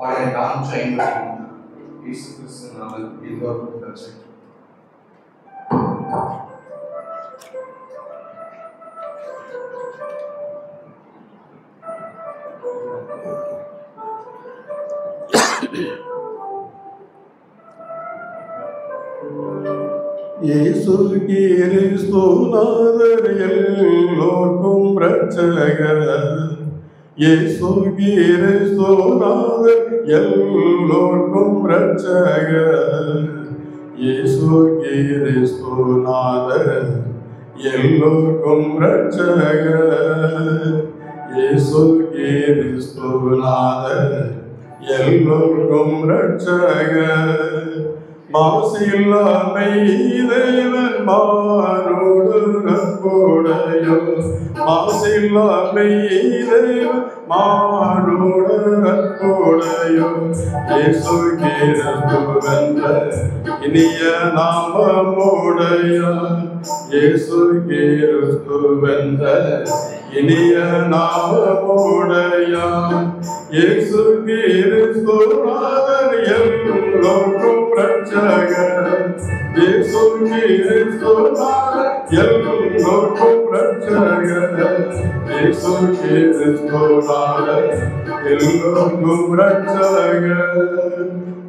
వాడే నామం చేయబడుతుంది. యేసుక్రీస్తు నామములో ఎల్లప్పుడూ రక్షణ. இயேசு கிறிஸ்துநாதர் எல்லோர்க்கும் இரட்சகர். இயேசு கிறிஸ்துநாதர் எல்லோர்க்கும் இரட்சகர். இயேசு கிறிஸ்துநாதர் எல்லோர்க்கும் இரட்சகர். இயேசு கிறிஸ்துநாதர் எல்லோர்க்கும் இரட்சகர். மாசில்லாமை தேவன் மானோடு நட்புடையோர். மாசில்லாமை தேவன் மானோடு நட்புடையோர். இயேசு கிறிஸ்துவென்ற இனிய நாமமுடையோர். இயேசு கிறிஸ்துவென்ற இனிய நாமமுடையோர். இயேசு கிறிஸ்துநாதர் எல்லோர்க்கும் இரட்சகர். இயேசு கிறிஸ்துநாதர் எல்லோர்க்கும் இரட்சகர். இயேசு கிறிஸ்துநாதர் எல்லோர்க்கும் இரட்சகர்.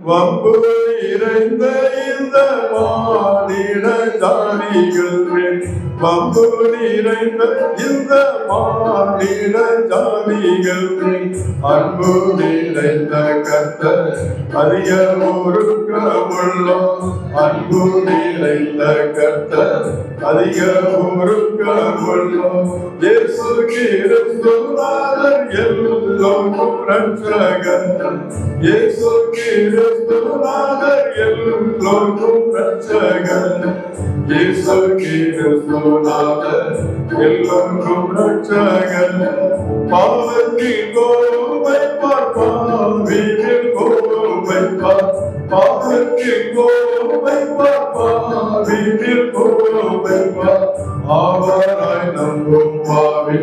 வம்பு நிறைந்த இந்த மானிட ஜாதிகள் மேல், வம்பு நிறைந்த இந்த மானிட ஜாதிகள் மேல், அன்பு நிறைந்த கர்த்தர் அதிக ஒருக்கமுள்ளோர். அன்பு நிறைந்த கர்த்தர் அதிக ஒருக்கமுள்ளோர். இயேசு கிறிஸ்துநாதர் எல்லோர்க்கும் இரட்சகர். இயேசு கிறிஸ்துநாதர் எல்லோர்க்கும் இரட்சகர். இயேசு கிறிஸ்துநாதர் எல்லோர்க்கும் இரட்சகர். பாவத்தில் கோபைப்பார், பாவியில் கோபைப்பார். பாவத்தில் கோபைப்பார், பாவியில் கோபைப்பார். அவராய் நம்பும் பாவி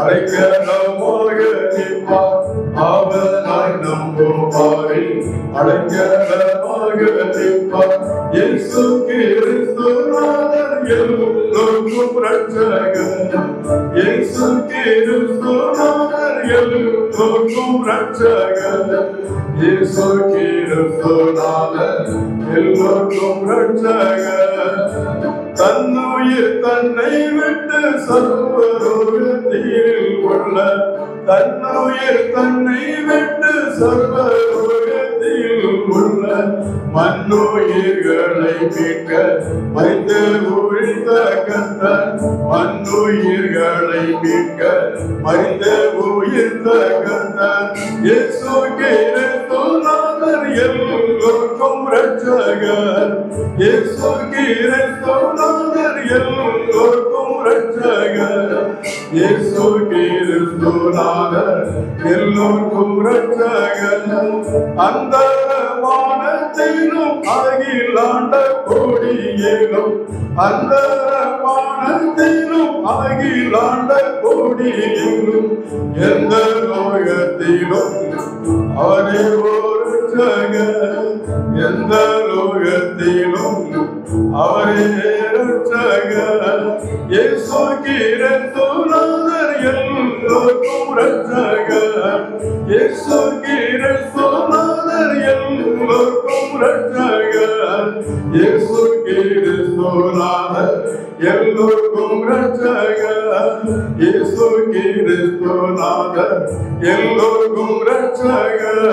அடைக்கலமாக நிற்பார். அவராய் நம்பும் பாவி அடைக்கலமாக நிற்பார். இயேசு கிறிஸ்துநாதர் எல்லோர்க்கும் இரட்சகர். இயேசு கிறிஸ்துநாதர் எல்லோர்க்கும் இரட்சகர். இயேசு கிறிஸ்துநாதர் எல்லோர்க்கும் இரட்சகர். தன்னுயிர் தன்னை விட்டு சர்வலோகத்தில் உள்ள, தன்னுயிர் தன்னை விட்டு சர்வலோகத்தில் உள்ள மண்ணுயிர்களை மீட்க மரித்து உயிர்த்த கர்த்தர். மண்ணுயிர்களை மீட்க மரித்து உயிர்த்த கர்த்தர். இயேசு கிறிஸ்துநாதர் எல்லோர்க்கும் இரட்சகர். இயேசு கிறிஸ்துநாதர் எல்லோர்க்கும் இரட்சகர். இயேசு கிறிஸ்துநாதர் எல்லோர்க்கும் இரட்சகர். அந்த வானத்திலும் அகிலாண்ட கோடியிலும், அந்த வானத்திலும் அகிலாண்ட கோடியிலும், எந்த லோகத்திலும் அவரே ஒரு இரட்சகர். எந்த லோகத்திலும் அவரே இரட்சகர். இயேசு கிறிஸ்துநாதர் எல்லோர்க்கும் இரட்சகர். இயேசு கிறிஸ்துநாதர் எல்லோர்க்கும் இரட்சகர். இயேசு கிறிஸ்துநாதர் எல்லோர்க்கும் இரட்சகர். இயேசு கிறிஸ்துநாதர் எல்லோர்க்கும் இரட்சகர்.